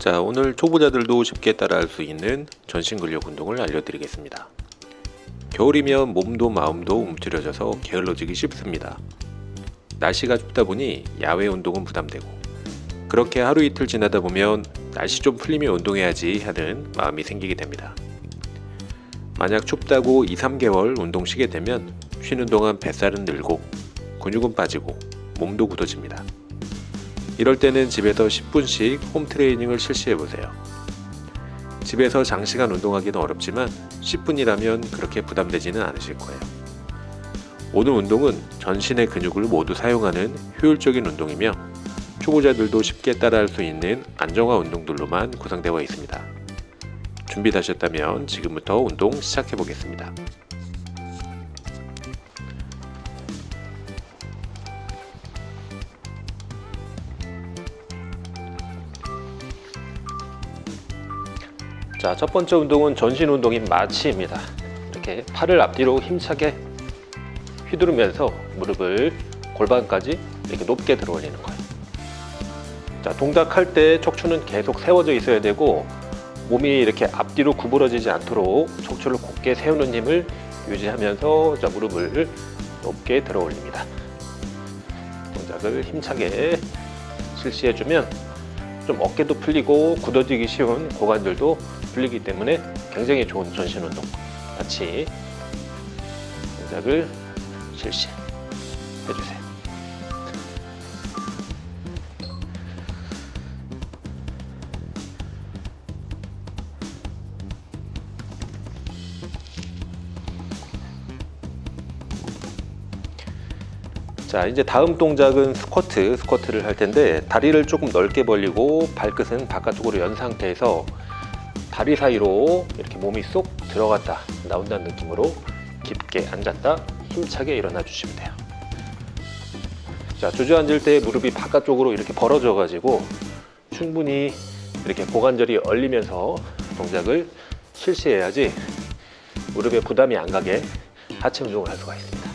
자, 오늘 초보자들도 쉽게 따라할 수 있는 전신 근력 운동을 알려드리겠습니다. 겨울이면 몸도 마음도 움츠려져서 게을러지기 쉽습니다. 날씨가 춥다 보니 야외 운동은 부담되고, 그렇게 하루 이틀 지나다 보면 날씨 좀 풀리면 운동해야지 하는 마음이 생기게 됩니다. 만약 춥다고 2-3개월 운동 쉬게 되면 쉬는 동안 뱃살은 늘고 근육은 빠지고 몸도 굳어집니다. 이럴 때는 집에서 10분씩 홈 트레이닝을 실시해보세요. 집에서 장시간 운동하기는 어렵지만 10분이라면 그렇게 부담되지는 않으실 거예요. 오늘 운동은 전신의 근육을 모두 사용하는 효율적인 운동이며 초보자들도 쉽게 따라할 수 있는 안정화 운동들로만 구성되어 있습니다. 준비되셨다면 지금부터 운동 시작해 보겠습니다. 자, 첫 번째 운동은 전신 운동인 마치입니다. 이렇게 팔을 앞뒤로 힘차게 휘두르면서 무릎을 골반까지 이렇게 높게 들어 올리는 거예요. 자, 동작할 때 척추는 계속 세워져 있어야 되고 몸이 이렇게 앞뒤로 구부러지지 않도록 척추를 곧게 세우는 힘을 유지하면서 자, 무릎을 높게 들어 올립니다. 동작을 힘차게 실시해주면 좀 어깨도 풀리고 굳어지기 쉬운 고관절도 풀리기 때문에 굉장히 좋은 전신 운동. 같이 동작을 실시해주세요. 자, 이제 다음 동작은 스쿼트를 할 텐데, 다리를 조금 넓게 벌리고 발끝은 바깥쪽으로 연 상태에서 다리 사이로 이렇게 몸이 쏙 들어갔다 나온다는 느낌으로 깊게 앉았다 힘차게 일어나 주시면 돼요. 자, 주저앉을 때 무릎이 바깥쪽으로 이렇게 벌어져 가지고 충분히 이렇게 고관절이 얼리면서 동작을 실시해야지 무릎에 부담이 안 가게 하체 운동을 할 수가 있습니다.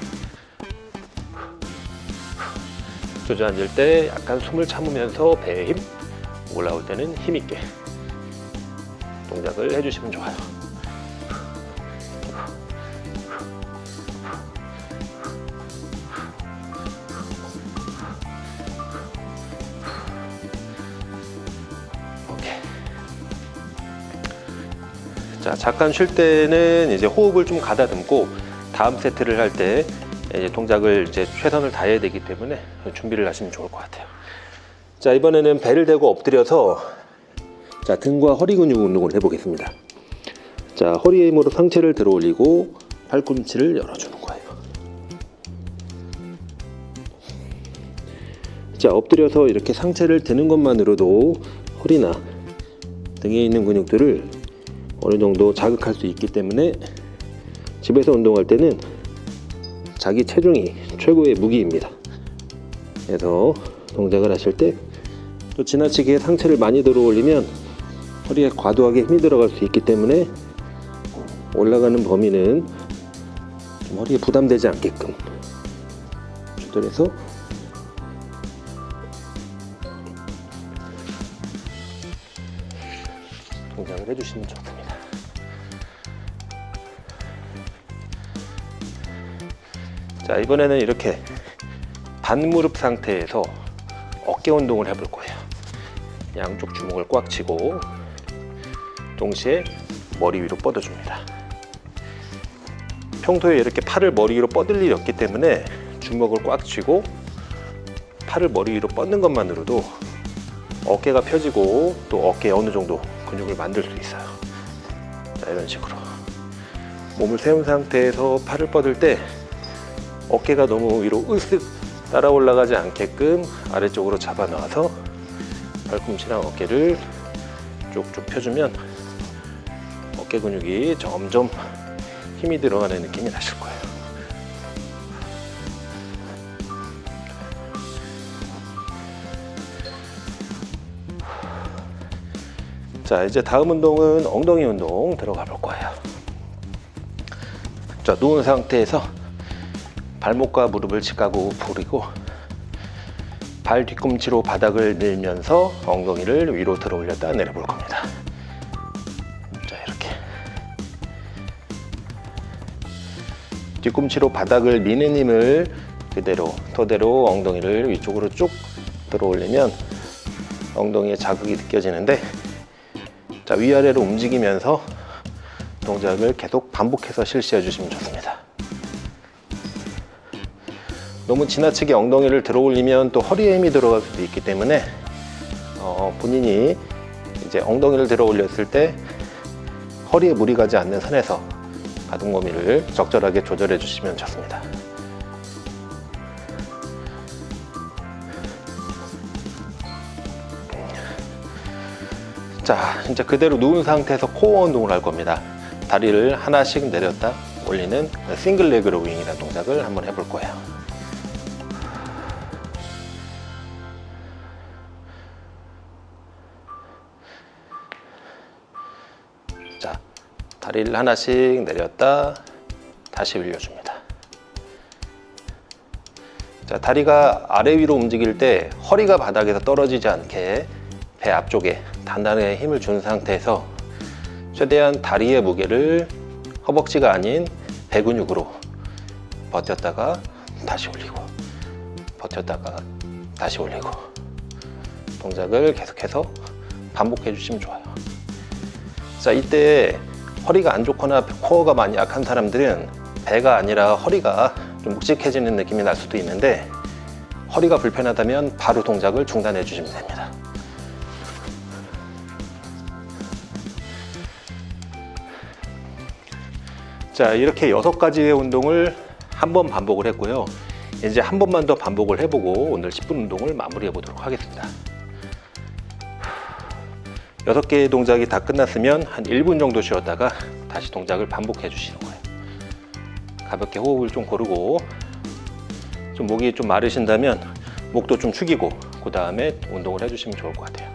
주저앉을 때 약간 숨을 참으면서 배에 힘, 올라올 때는 힘있게 동작을 해주시면 좋아요. 오케이. 자, 잠깐 쉴 때는 이제 호흡을 좀 가다듬고 다음 세트를 할 때 동작을 이제 최선을 다해야 되기 때문에 준비를 하시면 좋을 것 같아요. 자, 이번에는 배를 대고 엎드려서 자, 등과 허리 근육 운동을 해보겠습니다. 자, 허리에 힘으로 상체를 들어 올리고 팔꿈치를 열어주는 거예요. 자, 엎드려서 이렇게 상체를 드는 것만으로도 허리나 등에 있는 근육들을 어느 정도 자극할 수 있기 때문에 집에서 운동할 때는 자기 체중이 최고의 무기입니다. 그래서 동작을 하실 때 또 지나치게 상체를 많이 들어 올리면 허리에 과도하게 힘이 들어갈 수 있기 때문에 올라가는 범위는 좀 허리에 부담되지 않게끔 조절해서 동작을 해주시면 좋습니다. 자, 이번에는 이렇게 반무릎 상태에서 어깨 운동을 해볼 거예요. 양쪽 주먹을 꽉 쥐고 동시에 머리 위로 뻗어줍니다. 평소에 이렇게 팔을 머리 위로 뻗을 일이 없기 때문에 주먹을 꽉 쥐고 팔을 머리 위로 뻗는 것만으로도 어깨가 펴지고 또 어깨에 어느 정도 근육을 만들 수 있어요. 자, 이런 식으로 몸을 세운 상태에서 팔을 뻗을 때 어깨가 너무 위로 으쓱 따라 올라가지 않게끔 아래쪽으로 잡아 놔서 팔꿈치랑 어깨를 쭉쭉 펴주면 어깨 근육이 점점 힘이 들어가는 느낌이 나실 거예요. 자, 이제 다음 운동은 엉덩이 운동 들어가 볼 거예요. 자, 누운 상태에서 발목과 무릎을 직각으로 부리고 발 뒤꿈치로 바닥을 밀면서 엉덩이를 위로 들어 올렸다 내려 볼 겁니다. 자, 이렇게 뒤꿈치로 바닥을 미는 힘을 그대로 토대로 엉덩이를 위쪽으로 쭉 들어 올리면 엉덩이에 자극이 느껴지는데, 자, 위아래로 움직이면서 동작을 계속 반복해서 실시해 주시면 좋습니다. 너무 지나치게 엉덩이를 들어 올리면 또 허리에 힘이 들어갈 수도 있기 때문에 본인이 이제 엉덩이를 들어 올렸을 때 허리에 무리 가지 않는 선에서 가동 범위를 적절하게 조절해 주시면 좋습니다. 자, 이제 그대로 누운 상태에서 코어 운동을 할 겁니다. 다리를 하나씩 내렸다 올리는 싱글 레그 로잉이라는 동작을 한번 해볼 거예요. 자, 다리를 하나씩 내렸다 다시 올려줍니다. 자, 다리가 아래 위로 움직일 때 허리가 바닥에서 떨어지지 않게 배 앞쪽에 단단하게 힘을 준 상태에서 최대한 다리의 무게를 허벅지가 아닌 배 근육으로 버텼다가 다시 올리고 버텼다가 다시 올리고 동작을 계속해서 반복해 주시면 좋아요. 자, 이때 허리가 안 좋거나 코어가 많이 약한 사람들은 배가 아니라 허리가 좀 묵직해지는 느낌이 날 수도 있는데, 허리가 불편하다면 바로 동작을 중단해 주시면 됩니다. 자, 이렇게 6가지의 운동을 한 번 반복을 했고요. 이제 한 번만 더 반복을 해보고 오늘 10분 운동을 마무리해 보도록 하겠습니다. 6개의 동작이 다 끝났으면 한 1분 정도 쉬었다가 다시 동작을 반복해 주시는 거예요. 가볍게 호흡을 좀 고르고, 좀 목이 좀 마르신다면 목도 좀 축이고 그 다음에 운동을 해주시면 좋을 것 같아요.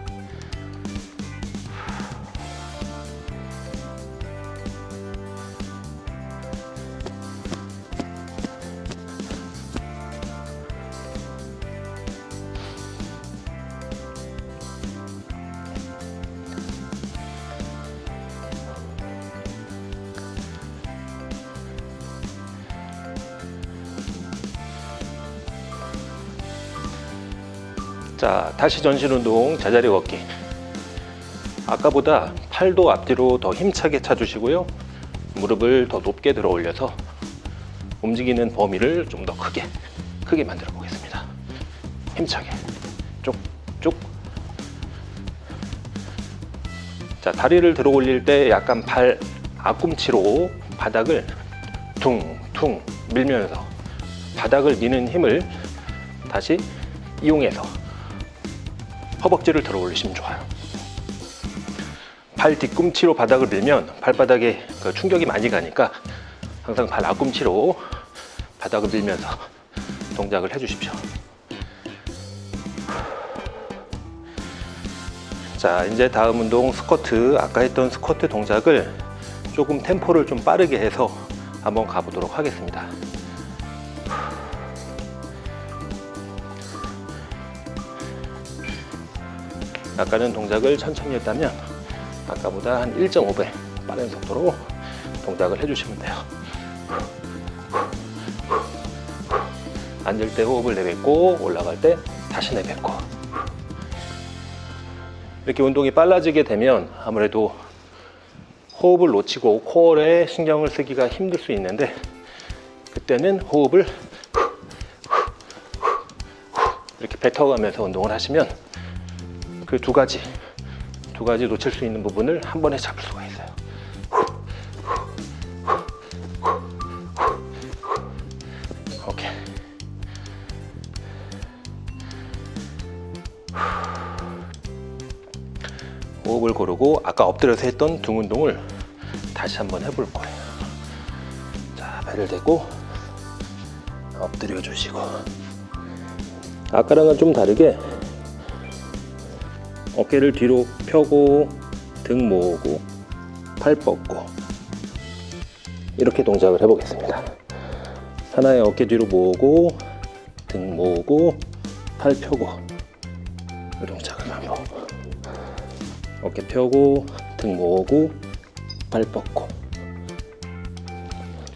자, 다시 전신 운동 제자리 걷기. 아까보다 팔도 앞뒤로 더 힘차게 차주시고요. 무릎을 더 높게 들어 올려서 움직이는 범위를 좀 더 크게 만들어 보겠습니다. 힘차게 쭉쭉. 자, 다리를 들어 올릴 때 약간 발 앞꿈치로 바닥을 퉁퉁 밀면서 바닥을 미는 힘을 다시 이용해서 허벅지를 들어 올리시면 좋아요. 발 뒤꿈치로 바닥을 밀면 발바닥에 그 충격이 많이 가니까 항상 발 앞꿈치로 바닥을 밀면서 동작을 해주십시오. 자, 이제 다음 운동 스쿼트. 아까 했던 스쿼트 동작을 조금 템포를 좀 빠르게 해서 한번 가보도록 하겠습니다. 아까는 동작을 천천히 했다면 아까보다 한 1.5배 빠른 속도로 동작을 해주시면 돼요. 앉을 때 호흡을 내뱉고 올라갈 때 다시 내뱉고. 이렇게 운동이 빨라지게 되면 아무래도 호흡을 놓치고 코어에 신경을 쓰기가 힘들 수 있는데, 그때는 호흡을 이렇게 뱉어가면서 운동을 하시면 그 두 가지 놓칠 수 있는 부분을 한 번에 잡을 수가 있어요. 오케이. 호흡을 고르고 아까 엎드려서 했던 등 운동을 다시 한번 해볼 거예요. 자, 배를 대고 엎드려 주시고, 아까랑은 좀 다르게 어깨를 뒤로 펴고 등 모으고 팔 뻗고 이렇게 동작을 해보겠습니다. 하나의 어깨 뒤로 모으고 등 모으고 팔 펴고 이 동작을 반복. 어깨 펴고 등 모으고 발 뻗고.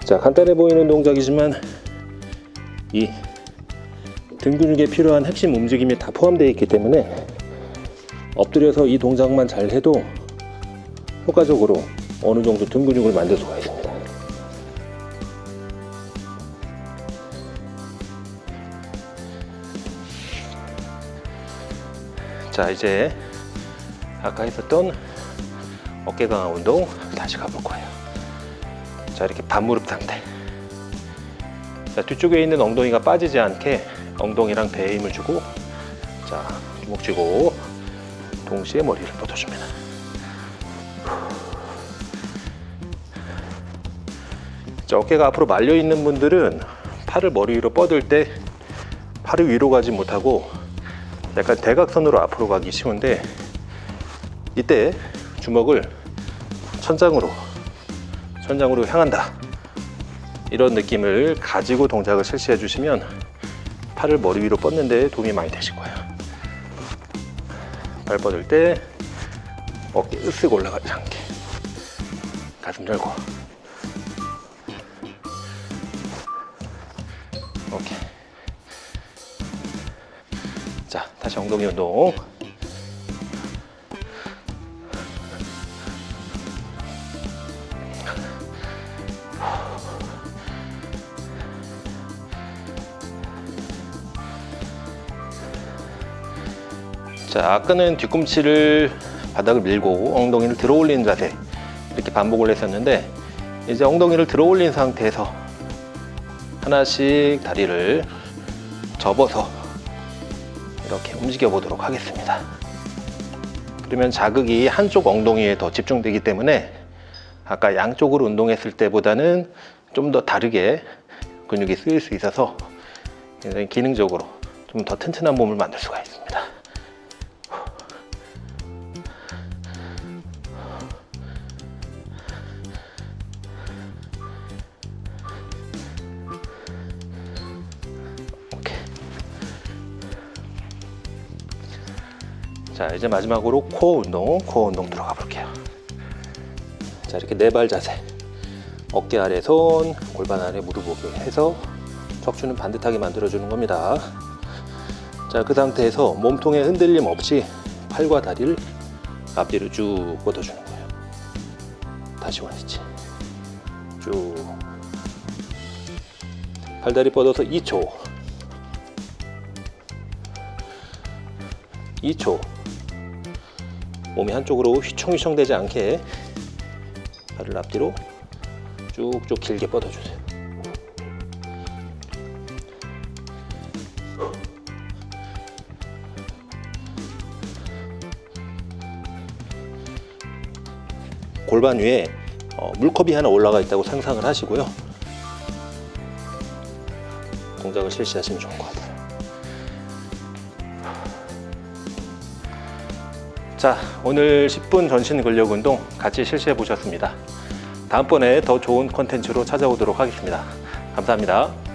자, 간단해 보이는 동작이지만 이 등 근육에 필요한 핵심 움직임이 다 포함되어 있기 때문에 엎드려서 이 동작만 잘 해도 효과적으로 어느 정도 등 근육을 만들 수가 있습니다. 자, 이제 아까 했었던 어깨 강화 운동 다시 가볼 거예요. 자, 이렇게 반무릎 상태. 자, 뒤쪽에 있는 엉덩이가 빠지지 않게 엉덩이랑 배에 힘을 주고, 자, 주먹 쥐고 동시에 머리를 뻗어줍니다. 자, 어깨가 앞으로 말려 있는 분들은 팔을 머리 위로 뻗을 때 팔이 위로 가지 못하고 약간 대각선으로 앞으로 가기 쉬운데, 이때 주먹을 천장으로 향한다, 이런 느낌을 가지고 동작을 실시해 주시면 팔을 머리 위로 뻗는 데 도움이 많이 되실 거예요. 발 뻗을 때 어깨 으쓱 올라가지 않게 가슴 열고. 오케이. 자, 다시 엉덩이 운동. 자, 아까는 뒤꿈치를 바닥을 밀고 엉덩이를 들어 올리는 자세, 이렇게 반복을 했었는데, 이제 엉덩이를 들어 올린 상태에서 하나씩 다리를 접어서 이렇게 움직여 보도록 하겠습니다. 그러면 자극이 한쪽 엉덩이에 더 집중되기 때문에 아까 양쪽으로 운동했을 때보다는 좀 더 다르게 근육이 쓰일 수 있어서 굉장히 기능적으로 좀 더 튼튼한 몸을 만들 수가 있습니다. 자, 이제 마지막으로 코어 운동 들어가 볼게요. 자, 이렇게 네 발 자세, 어깨 아래 손, 골반 아래 무릎 오게 해서 척추는 반듯하게 만들어주는 겁니다. 자, 그 상태에서 몸통에 흔들림 없이 팔과 다리를 앞뒤로 쭉 뻗어주는 거예요. 다시 원위치 쭉. 팔다리 뻗어서 2초. 몸이 한쪽으로 휘청휘청 되지 않게 발을 앞뒤로 쭉쭉 길게 뻗어주세요. 골반 위에 물컵이 하나 올라가 있다고 상상을 하시고요. 동작을 실시하시면 좋을 것 같아요. 자, 오늘 10분 전신 근력 운동 같이 실시해 보셨습니다. 다음번에 더 좋은 컨텐츠로 찾아오도록 하겠습니다. 감사합니다.